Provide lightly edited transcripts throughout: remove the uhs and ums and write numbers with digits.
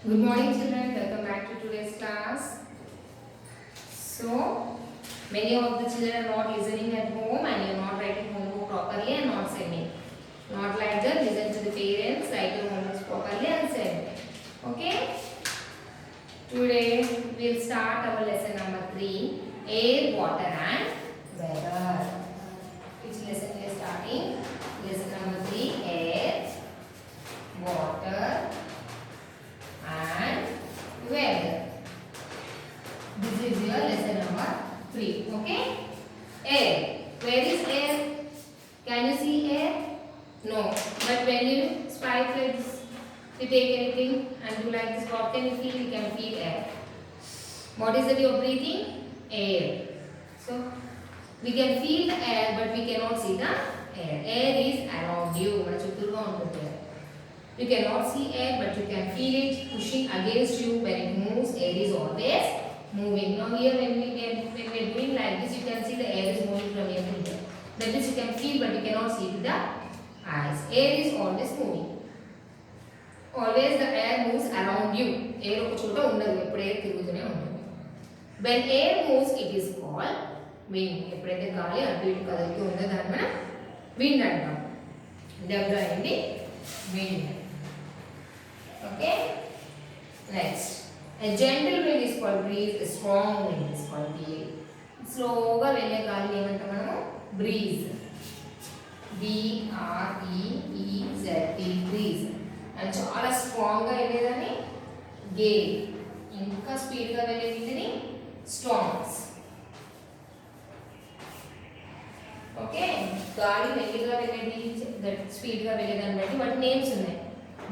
Good morning, children. Welcome back to today's class. So, many of the children are not listening at home and you are not writing homework properly and not sending. Not like that. Listen to the parents, write your homework properly and send. Okay? Today, we'll start our lesson number 3, Air, Water and Weather. Which lesson we are starting? Lesson number 3, Air, Water and weather. This is your lesson number 3. Okay? Air. Where is air? Can you see air? No. But when you swipe like this, you take anything and do like this, what can you feel? You can feel air. What is it you are breathing? Air. So, we can feel the air but we cannot see the air. Air is around you. You cannot see air but you can feel it pushing against you. When it moves, air is always moving. Now here when we are doing like this, you can see the air is moving from here to here. That means you can feel but you cannot see with the eyes. Air is always moving. Always the air moves around you. Air oka chota undadu, eppudu air tirugutune untundi. When air moves, it is called wind. Eppudaithe gaali atu itu kadaltూ ఉందో దాన్ని మనం wind అంటాం. W అయింది wind. Okay? Next. A gentle wind is called breeze. A strong wind is called gale. Slowగా వెళ్ళే గాలిని ఏమంటాం మనము? Breeze. B-R-E-E-Z-E breeze. And చాలా స్ట్రాంగ్గా వెళ్ళేదని gale. ఇంకా స్పీడ్గా వెళ్ళేది storms. ఓకే, గాలి మెల్లిగా వెళ్ళేది స్పీడ్గా వెళ్ళేదాన్ని బట్టి వాటి నేమ్స్ ఉన్నాయి.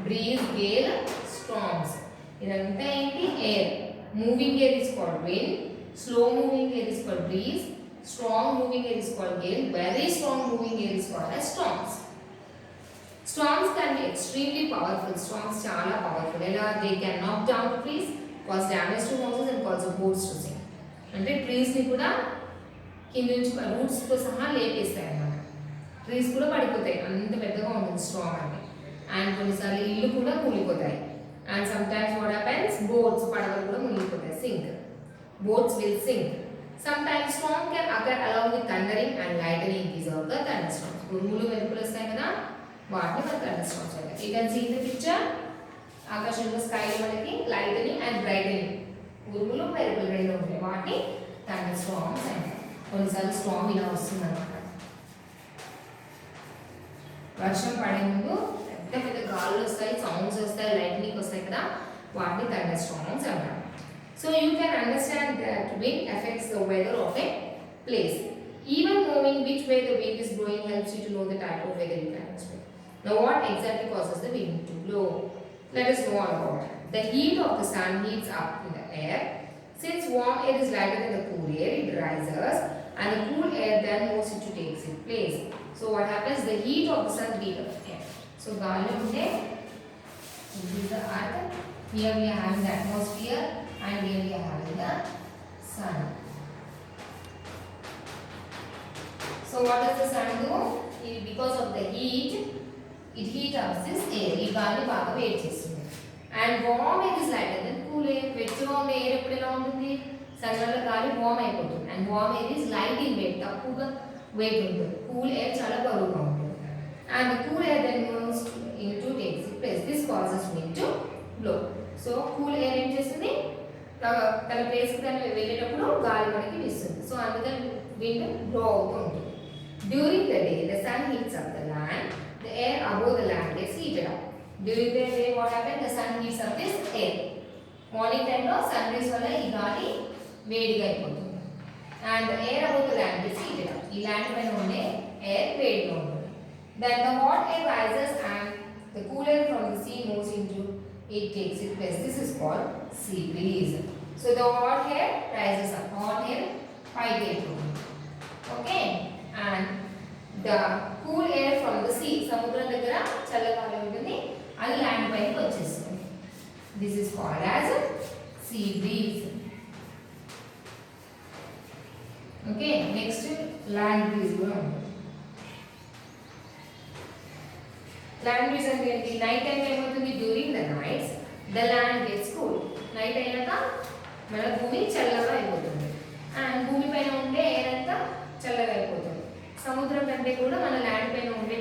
Breeze, Gayle, storms. ఇదంతా ఏంటి? Air. Moving air is called wind, slow moving air is called breeze, strong moving air is called Gayle, very strong moving air is called as storms. Storms can be extremely powerful. Storms చాలా powerful. ఎలా? They can knock down trees, cause damage to houses and cause boats to sink. అంటే trees ని కూడా కింద నుంచి roots తో సహా లేపేస్తాయి అన్నమాట. ట్రీస్ కూడా పడిపోతాయి, అంత పెద్దగా ఉంటుంది స్ట్రాంగ్ అంటే. అండ్ కొన్నిసార్లు ఇల్లు కూడా కూలిపోతాయి. And sometimes what happens, boats, పడవలు కూడా మునిగిపోతాయి, sink. Boats will sink. Sometimes storm can occur along with thundering and lightning. These are the thunderstorms. ఉరుములు మెరుపులు వస్తాయి కదా, వాటిని మన థండర్ స్టార్మ్స్ అంటారు. You can see the picture. ఆకాశంలో స్కైలో మనకి లైటనింగ్ అండ్ బ్రైటనింగ్, ఉరుములు మెరుపులు రెండు ఉంటాయి, వాటిని థండర్ స్టార్మ్స్ అంటారు. కొన్నిసార్లు స్టార్మ్ ఇలా వస్తుంది అనమాట. వర్షం పడే ముందు పెద్ద పెద్ద గాలులు వస్తాయి, సౌండ్స్ వస్తాయి, లైట్నింగ్ వస్తాయి కదా, వాటిని థండర్ స్టార్మ్స్ అంటారు. So you can understand that wind effects the weather of a place. Even knowing which way the wind is blowing helps you to know the type of weather you can expect. Now what exactly causes the wind to blow? Let us know about it. The heat of the sun heats up in the air. Since warm air is lighter than the cool air, it rises and the cool air then moves into takes its place. So what happens? The heat of the sun heats up the air. So gaali unte, this is the earth. Here we are having the atmosphere and here we are having the sun. So what does the sun do? Because of the heat, it heats up this air. ఈ గాలి బాగా వేడి చేస్తుంది. And warm air is lighter than cool air. వెచ్చగా ఉండే air ఎప్పుడు ఎలా ఉంటుంది? సన్ వల్ల గాలి వార్మ్ అయిపోతుంది. And warm air is light in weight. తక్కువగా weight ఉంటుంది. Cool air చాలా బరువుగా ఉంటుంది. And the cool air then moves into takes its place. This causes wind to blow. So cool air ఏం చేస్తుంది? తన ప్లేస్కి తను వెళ్ళేటప్పుడు గాలి మనకి వీస్తుంది. సో అందుకని wind blow అవుతూ ఉంటుంది. During the day, the sun heats up the land. The air above the land gets heated up. During the day, what happens? The sun heats up this air. Morning time lo sun rays valla ee gaali vediga ayipotundi. And the air above the land gets heated up. Ee land paina unde air vediga untundi. Then the hot air rises and the cool air from the sea moves into it, takes its place. This is called sea breeze. So the hot air rises up. Hot air paiki ayipotundi. Okay? And the cool air from the sea, samudram దగ్గర చల్లగాలి ఉంటుంది, అది land పైకి వచ్చేస్తుంది. This is called as sea breeze. Okay, next land breeze కూడా ఉంటుంది. Land breeze అంటే ఏంటి? నైట్ టైం ఏమవుతుంది? During the nights the land gets cool. Night అయ్యాక మన భూమి చల్లగా అయిపోతుంది అండ్ భూమి పైన ఉండే ఎయిర్ అంతా చల్లగా అయిపోతుంది. సముద్రం కంటే కూడా మన ల్యాండ్ పైన ఉండే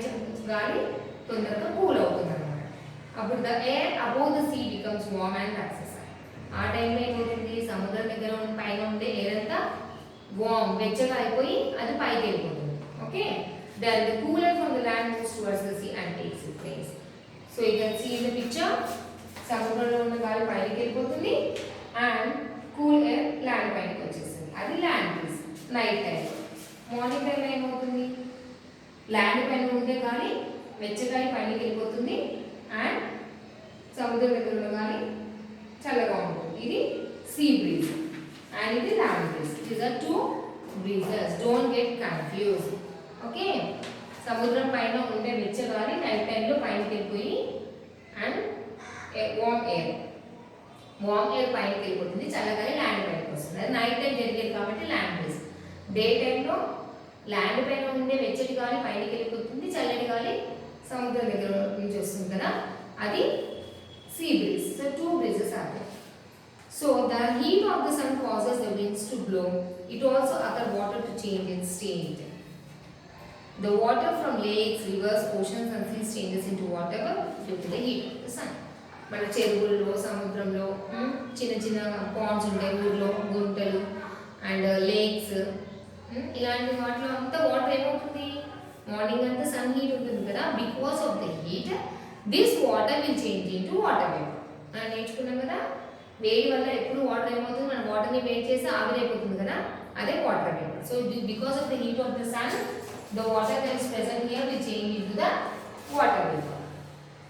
గాలి తొందరగా కూల్ అవుతుంది అనమాట. అప్పుడు the air above the sea becomes warm and access. ఆ టైంలో ఏమవుతుంది, సముద్రం దగ్గర పైన ఉండే ఎయిర్ అంతా వార్మ్ వెచ్చగా అయిపోయి అది పైకి వెళ్ళిపోతుంది. Okay, then the cooler from the land moves towards the sea and takes it place. So you can see in the picture, సముద్రంలో ఉన్న గాలి పైకి వెళ్ళిపోతుంది అండ్ కూల్ ఎయిర్ ల్యాండ్ పైకి వచ్చేస్తుంది. అది land breeze night time. Morning టైంలో ఏమవుతుంది, ల్యాండ్ పైన ఉండే గాలి వెచ్చగా పైకి వెళ్ళిపోతుంది అండ్ సముద్రం దగ్గర ఉన్న గాలి చల్లగా ఉంటుంది. ఇది సీ బ్రీజ్ అండ్ ఇది land breeze. These are two breezes, don't get confuse. Okay, సముద్రం పైన ఉండే వెచ్చ గాలి నైట్ టైంలో పైకి వెళ్ళిపోయి అండ్ వార్మ్ ఎయిర్ పైకి వెళ్ళిపోతుంది, చల్లగాలి ల్యాండ్ పైకి వస్తుంది. అది నైట్ టైం జరిగేది కాబట్టి ల్యాండ్ బ్రీజ్. డే టైంలో ల్యాండ్ పైన ఉండే వెచ్చటి గాలి పైకి వెళ్ళిపోతుంది, చల్లటి గాలి సముద్రం దగ్గర నుంచి వస్తుంది కదా, అది sea breeze. So two breezes are there. So the heat of the sun causes the winds to blow. It also occurs water to change its state. The water from lakes, rivers, oceans and seas changes into water due to the heat of the sun. మన చెరువుల్లో సముద్రంలో చిన్న చిన్న Pond's ఉంటాయి ఊర్లో, గుంటలు and lakes, ఇలాంటి వాటిలో అంతా వాటర్ ఏమవుతుంది, మార్నింగ్ అంతా సన్ హీట్ ఉంటుంది కదా, because of the heat this water will change into water vapour. మనం నేర్చుకున్నాం కదా, వేడి వల్ల ఎప్పుడు వాటర్ ఏమవుతుంది, మనం వాటర్ని వేడి చేసి ఆవిరైపోతుంది కదా, అదే water vapour. So because of the heat of the sun the water that is present here will change into the water vapor.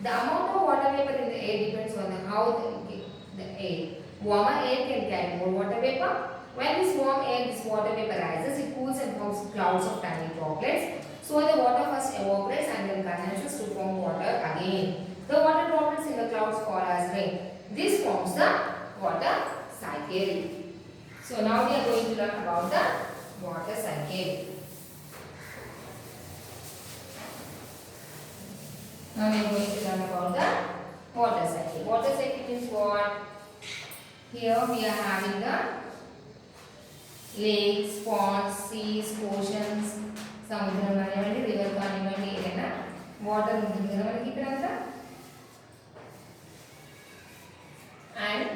The amount of water vapor in the air depends on how the air. Warmer air can carry more water vapor. When this warm air, this water vapor rises, it cools and forms clouds of tiny droplets. So the water first evaporates and then condenses to form water again. The water droplets in the clouds fall as rain. This forms the water cycle. So now we are going to learn about the water cycle. Now we are going to learn about the water cycle. Water cycle means what? Here we are having the lakes, ponds, seas, oceans, samudram kanivandi, river kanivandi, ఏదైనా water ఉంటుంది కదా మనకి ఇక్కడ అంతా. And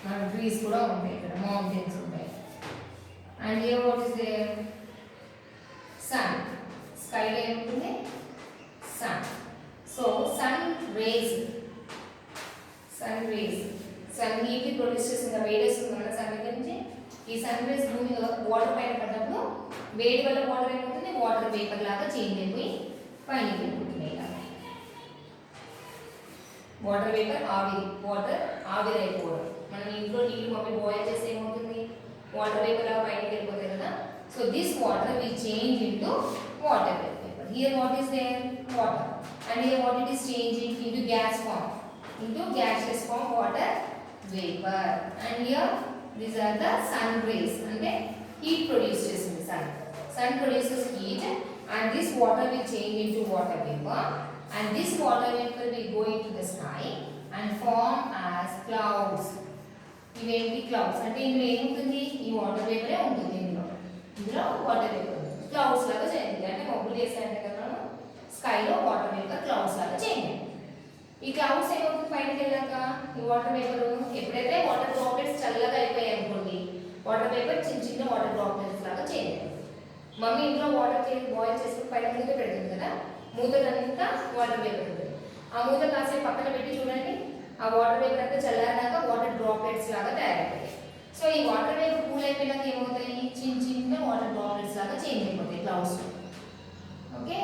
మన trees కూడా ఉంటాయి ఇక్కడ, మౌంటైన్స్ ఉంటాయి. And here what is there? Sun. స్కైలో ఏముంటుంది? sun. So sun rays sun heat produce చేసిన వేడేస్ మన సన్ నుంచి ఈ సన్ రేస్ భూమిలో వాటర్ పైన పడ్డప్పుడు వేడి వల్ల వాటర్ ఏమవుతుంది, వాటర్ వేపర్ లాగా చేంజ్ అయిపోయి పైన వెళ్ళిపోతుంది. వాటర్ వేపర్ ఆవిరి అయిపోవడం. మనం ఇంట్లో నీళ్ళు మమ్మీ బాయిల్ చేస్తే ఏమవుతుంది, వాటర్ వేపర్ లాగా పైన వెళ్ళిపోతాయి కదా. So this water will change into water vapour. Here what is there? Water. And here what it is changing into gas form, into gaseous form, water vapor. And here these are the sun rays, and then heat produces in the sun. Sun produces heat and this water will change into water vapor, and this water vapor will go into the sky and form as clouds. ఇవేంటి clouds అంటే ఇందులో ఏముంటుంది, ఈ water వేపరే ఉంటుంది. ఇందులో water vapour clouds లాగా చేయండి, అంటే మబ్బులు వేసాయంటే కదా స్కైలో వాటర్ వేపర్ క్లౌడ్స్ లాగా చేయండి. ఈ క్లౌడ్స్ ఏమవుతుంది, పైనకి వెళ్ళాక ఈ వాటర్ వేపర్ ఎప్పుడైతే వాటర్ డ్రాప్లెట్స్ చల్లగా అయిపోయాయి అనుకోండి, వాటర్ వేపర్ చిన్న చిన్న వాటర్ డ్రాప్లెట్స్ లాగా చేయండి. మమ్మీ ఇంట్లో వాటర్ బాయిల్ చేసుకుని పైన మూత పెడుతుంది కదా, మూతలంతా వాటర్ వేపర్ ఉంటుంది. ఆ మూత కాసేపు పక్కన పెట్టి చూడండి, ఆ వాటర్ వేపర్ అంతా చల్లారినాక వాటర్ డ్రాప్లెట్స్ లాగా తయారైపోతాయి. సో ఈ వాటర్ వేపర్ కూల్ అయిపోయినాక ఏమవుతాయి, చిన్న చిన్న వాటర్ డ్రాప్లెట్స్ లాగా చేంజ్ అయిపోతాయి క్లౌడ్స్. ఓకే,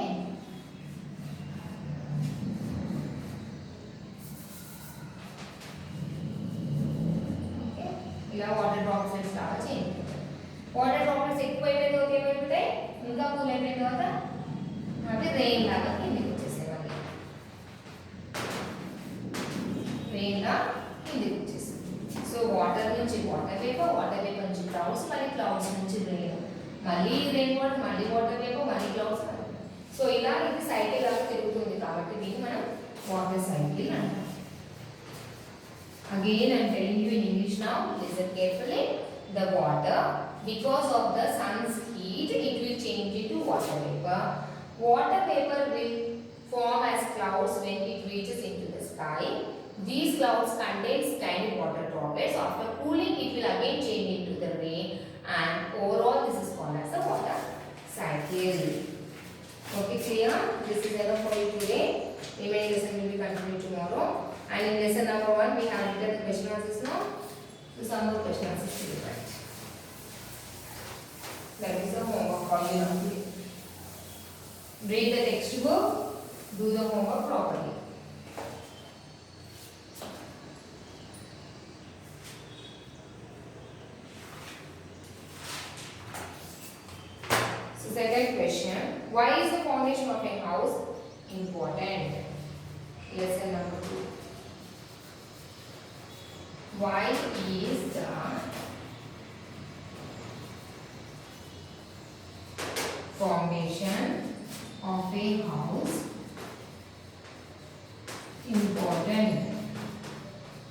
ఇలా వాటర్ డ్రాప్లెట్స్ లాగా చేంజ్ అయిపోతాయి. వాటర్ డ్రాప్లెట్స్ ఎక్కువ అయిపోయిన తర్వాత ఏమైపోతాయి, ఇంకా కూల్ అయిపోయిన తర్వాత అవి రెయిన్ లాగా కిందికి వచ్చేసేవాళ్ళు. రెయిన్ లా కిందికి వచ్చేసి, సో వాటర్ నుంచి వాటర్ వేపర్ నుంచి క్లౌడ్స్, మళ్ళీ క్లౌడ్స్ నుంచి రెయిన్, మళ్ళీ రెయిన్ వాటర్, మళ్ళీ వాటర్ వేపర్, మళ్ళీ క్లౌడ్స్. సో ఇలా ఇది సైకిల్ లాగా తిరుగుతుంది కాబట్టి దీన్ని మనం వాటర్ సైకిల్ అంటాం. Again, I am telling you in English now. Listen carefully. The water, because of the sun's heat, it will change into water vapor. Water vapor will form as clouds when it reaches into the sky. These clouds contain tiny water droplets. After cooling, it will again change into the rain, and overall this is called as the water cycle. Okay, clear? This is enough for you today. Remaining lesson will be continued tomorrow. And in lesson number 1, we have written the question answers now. So some more question answers to be write. That is the homework for you now. Read the textbook. Do the homework properly. So second question. Why is the foundation of a house important? Lesson number 2. Why is the formation of a house important?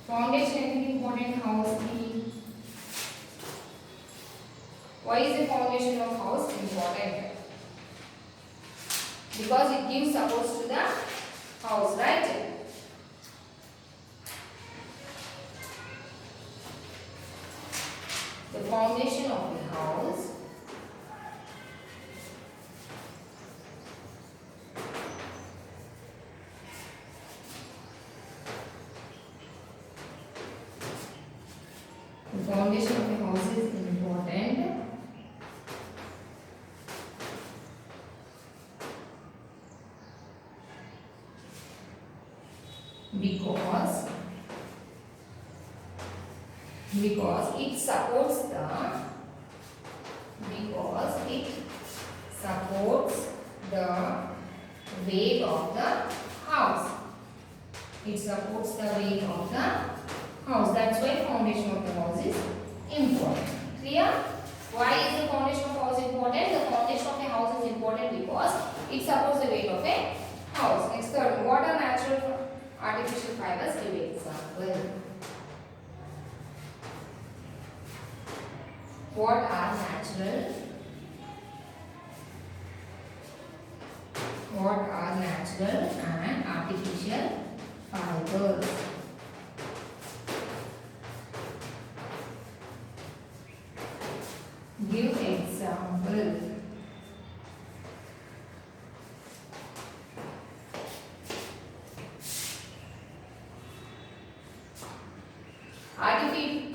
Foundation is important house की. Why is the foundation of house important? Because it gives support to the house, right? The foundation of the house is important because it supports the weight of the house. It supports the weight of the house. That's why foundation of the house is important. Clear? Why is the foundation of the house important? The foundation of a house is important because it supports the weight of a house. Next third, what are natural artificial fibers? Give an example. What are natural and artificial fibers? Give example.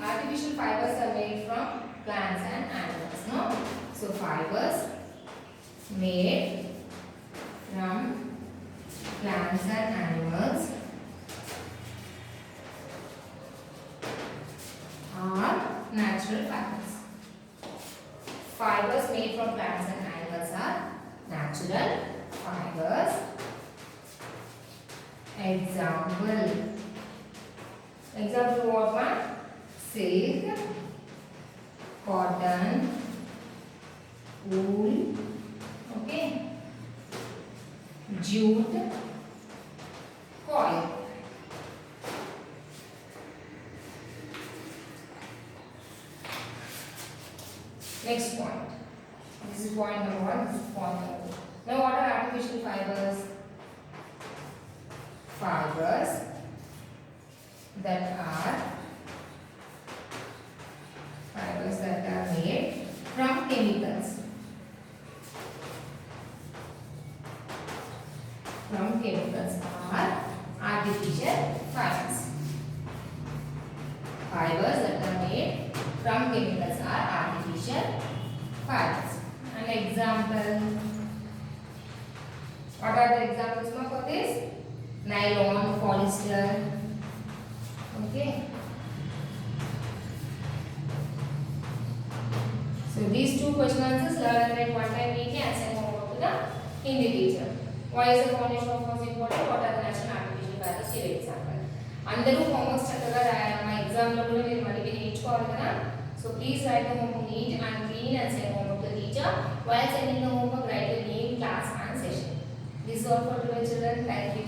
Artificial fibers are made from plants and animals, no? So fibers made from plants and animals are natural fibers. Fibers made from plants and animals are natural fibers. Example what one? Silk, cotton, wool, okay, jute, coil. Next point. This is point number 1. This is point number 2. Now what are artificial fibers? Fibers that are made from chemicals. From chemicals are artificial fibers. Fibers that are made from chemicals are artificial fibers. An example. What are the examples for this? Nylon, polyester. Okay. So these two question answers learn and write one time weekly and send homework to the Hindi teacher. Why is the foundation of house important? What are the natural artificial fibers? Give example. అందరూ homeworks చక్కగా రాయాలి. మా ఎగ్జామ్లో కూడా మీరు మళ్ళీ నేర్చుకోవాలి కదా. So please write the homework neat and clean and send homework to the teacher. While sending the homework, write your name, class and session. This is all for today children. Thank you.